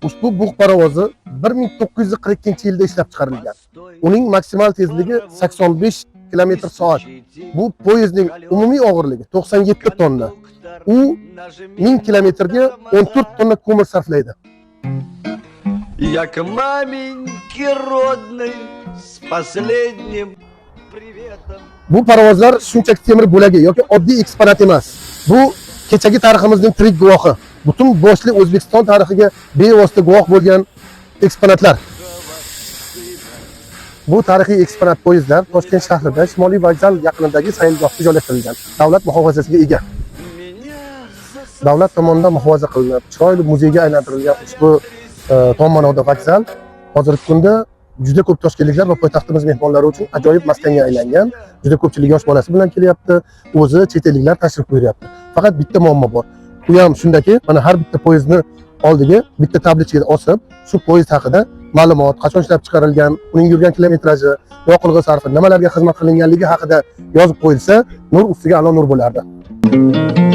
Ushbu bug' parovozi 1942-yilda ishlab chiqarilgan. Uning maksimal tezligi 85 km/soat. Bu poyezdning umumiy og'irligi 97 tonna. U 1000 kilometrga 14 tonna ko'mir sarflaydi. Я к маменьке родной с последним приветом. Bu parovozlar shunchaki temir bo'lagi yoki oddiy eksponat emas. Bu kechagi tariximizning tirik guvohi. Butun boshli O'zbekiston tarixiga bevosita guvoh bo'lgan eksponatlar. Bu tarixiy eksponat poyezdlar Toshkent shahrida Shimoliy vokzal yaqinidagi sayilgohga joylashtirilgan. Davlat muhofazasiga ega. Davlat tomonidan muhofaza qilinib, chiroyli muzeyga aylantirilgan ushbu Tomonxonada vokzal hozirgi kunda juda ko'p toshkentliklar va poytaxtimiz mehmonlari uchun ajoyib maskanga aylangan. Juda ko'pchilik yosh bolasi bilan kelyapti, o'zi chet elliklar tashrif buyuryapti. Faqat bitta muammo bor. U ham shundaki, mana har bitta poyezdni oldiga bitta tablichka osib, shu poyezd haqida ma'lumot, qachon ishlab chiqarilgan, uning yurgan kilometraji, yoqilg'i sarfi, nimalarga xizmat qilinganligi haqida yozib qo'yilsa, nur ustiga a'lo nur bo'lardi.